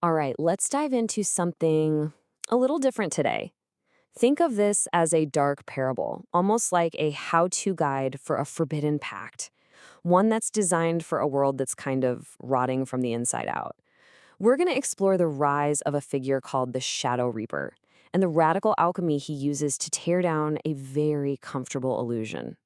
All right, let's dive into something a little different today. Think of this as a dark parable, almost like a how to guide for a forbidden pact, one that's designed for a world that's kind of rotting from the inside out. We're going to explore the rise of a figure called the Shadow Reaper and the radical alchemy he uses to tear down a very comfortable illusion.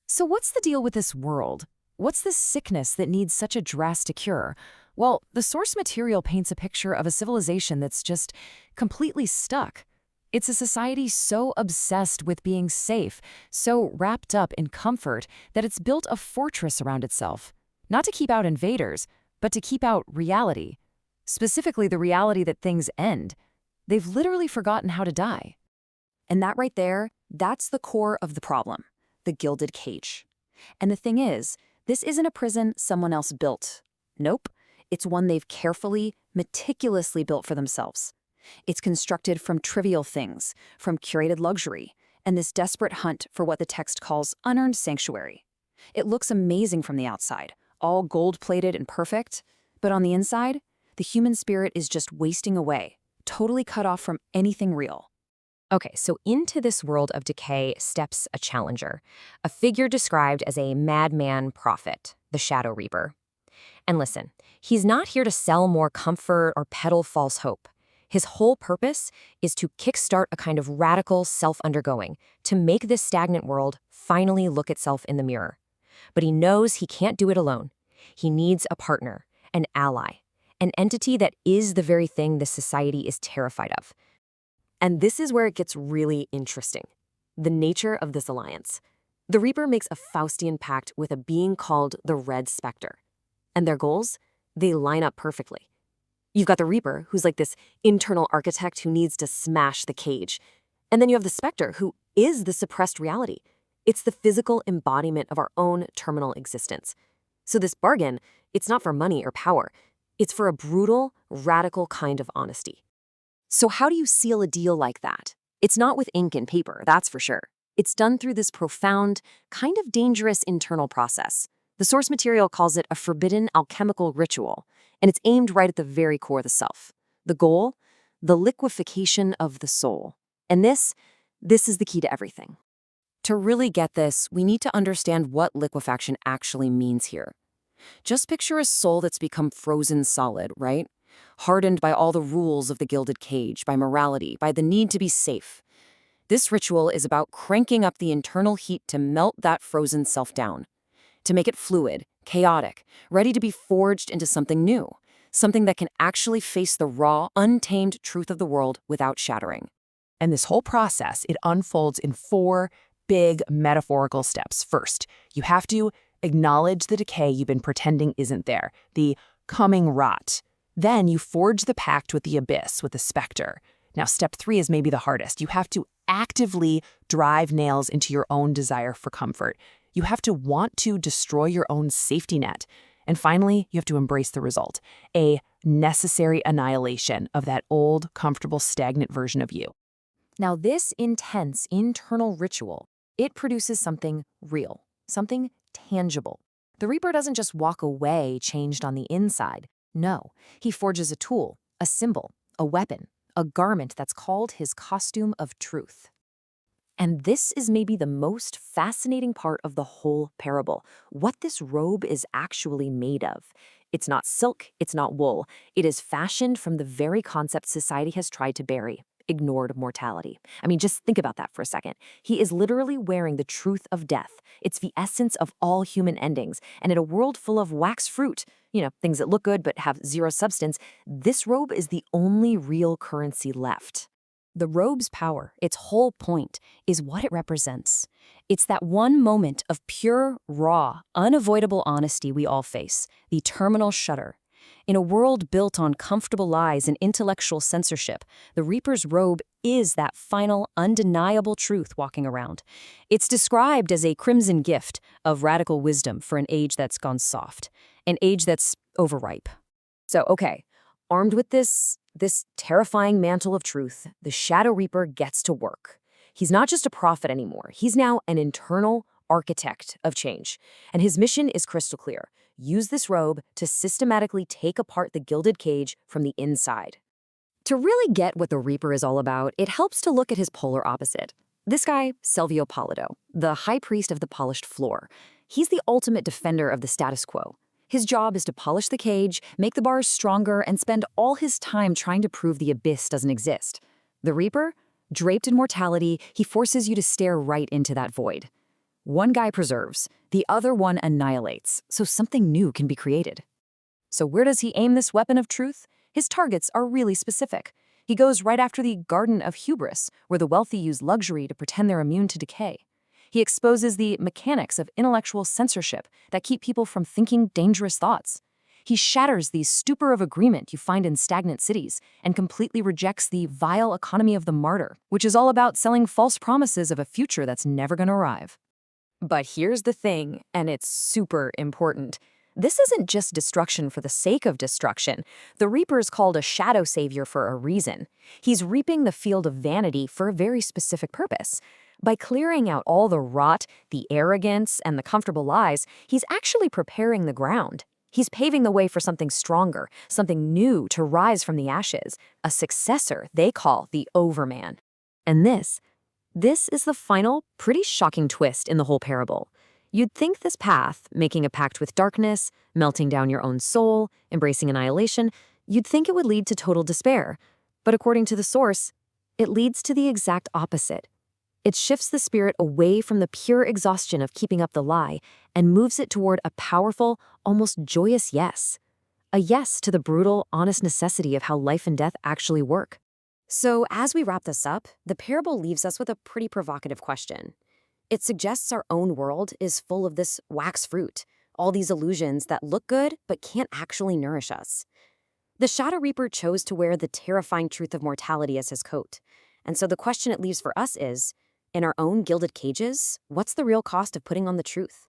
So, what's the deal with this world? What's this sickness that needs such a drastic cure? Well, the source material paints a picture of a civilization that's just completely stuck. It's a society so obsessed with being safe, so wrapped up in comfort, that it's built a fortress around itself. Not to keep out invaders, but to keep out reality. Specifically, the reality that things end. They've literally forgotten how to die. And that right there, that's the core of the problem, the gilded cage. And the thing is, this isn't a prison someone else built. Nope, it's one they've carefully, meticulously built for themselves. It's constructed from trivial things, from curated luxury, and this desperate hunt for what the text calls unearned sanctuary. It looks amazing from the outside, all gold-plated and perfect, but on the inside, the human spirit is just wasting away, totally cut off from anything real. Okay, so into this world of decay steps a challenger, a figure described as a madman prophet, the Shadow Reaper. And listen, he's not here to sell more comfort or peddle false hope. His whole purpose is to kickstart a kind of radical self-undergoing, to make this stagnant world finally look itself in the mirror. But he knows he can't do it alone. He needs a partner, an ally, an entity that is the very thing this society is terrified of. And this is where it gets really interesting. The nature of this alliance. The Reaper makes a Faustian pact with a being called the Red Spectre. And their goals? They line up perfectly. You've got the Reaper, who's like this internal architect who needs to smash the cage. And then you have the Spectre, who is the suppressed reality. It's the physical embodiment of our own terminal existence. So this bargain, it's not for money or power. It's for a brutal, radical kind of honesty. So how do you seal a deal like that? It's not with ink and paper, that's for sure. It's done through this profound, kind of dangerous internal process. The source material calls it a forbidden alchemical ritual, and it's aimed right at the very core of the self. The goal? The liquefaction of the soul. And this is the key to everything. To really get this, we need to understand what liquefaction actually means here. Just picture a soul that's become frozen solid, right? Hardened by all the rules of the gilded cage, by morality, by the need to be safe. This ritual is about cranking up the internal heat to melt that frozen self down, to make it fluid, chaotic, ready to be forged into something new, something that can actually face the raw, untamed truth of the world without shattering. And this whole process, it unfolds in 4 big metaphorical steps. First, you have to acknowledge the decay you've been pretending isn't there, the coming rot. Then you forge the pact with the abyss, with the specter. Now, step 3 is maybe the hardest. You have to actively drive nails into your own desire for comfort. You have to want to destroy your own safety net. And finally, you have to embrace the result, a necessary annihilation of that old, comfortable, stagnant version of you. Now, this intense internal ritual, it produces something real, something tangible. The Reaper doesn't just walk away changed on the inside. No, he forges a tool, a symbol, a weapon, a garment that's called his costume of truth. And this is maybe the most fascinating part of the whole parable, what this robe is actually made of. It's not silk, it's not wool. It is fashioned from the very concept society has tried to bury, ignored mortality. I mean, just think about that for a second. He is literally wearing the truth of death. It's the essence of all human endings. And in a world full of wax fruit, things that look good but have zero substance, this robe is the only real currency left. The robe's power, its whole point, is what it represents. It's that one moment of pure, raw, unavoidable honesty we all face, the terminal shudder. In a world built on comfortable lies and intellectual censorship, the Reaper's robe is that final, undeniable truth walking around. It's described as a crimson gift of radical wisdom for an age that's gone soft, an age that's overripe. So, okay, armed with this terrifying mantle of truth, the Shadow Reaper gets to work. He's not just a prophet anymore. He's now an internal architect of change. And his mission is crystal clear. use this robe to systematically take apart the gilded cage from the inside. To really get what the Reaper is all about, it helps to look at his polar opposite. This guy, Selvio Polido, the high priest of the polished floor. He's the ultimate defender of the status quo. His job is to polish the cage, make the bars stronger, and spend all his time trying to prove the abyss doesn't exist. The Reaper? Draped in mortality, he forces you to stare right into that void. One guy preserves, the other one annihilates, so something new can be created. So where does he aim this weapon of truth? His targets are really specific. He goes right after the Garden of Hubris, where the wealthy use luxury to pretend they're immune to decay. He exposes the mechanics of intellectual censorship that keep people from thinking dangerous thoughts. He shatters the stupor of agreement you find in stagnant cities and completely rejects the vile economy of the martyr, which is all about selling false promises of a future that's never going to arrive. But here's the thing, and it's super important. This isn't just destruction for the sake of destruction. The Reaper's called a shadow savior for a reason. He's reaping the field of vanity for a very specific purpose. By clearing out all the rot, the arrogance, and the comfortable lies, he's actually preparing the ground. He's paving the way for something stronger, something new to rise from the ashes, a successor they call the Overman. And this is the final, pretty shocking twist in the whole parable. You'd think this path, making a pact with darkness, melting down your own soul, embracing annihilation, you'd think it would lead to total despair. But according to the source, it leads to the exact opposite. It shifts the spirit away from the pure exhaustion of keeping up the lie and moves it toward a powerful, almost joyous yes. A yes to the brutal, honest necessity of how life and death actually work. So as we wrap this up, the parable leaves us with a pretty provocative question. It suggests our own world is full of this wax fruit, all these illusions that look good but can't actually nourish us. The Shadow Reaper chose to wear the terrifying truth of mortality as his coat. And so the question it leaves for us is, in our own gilded cages, what's the real cost of putting on the truth?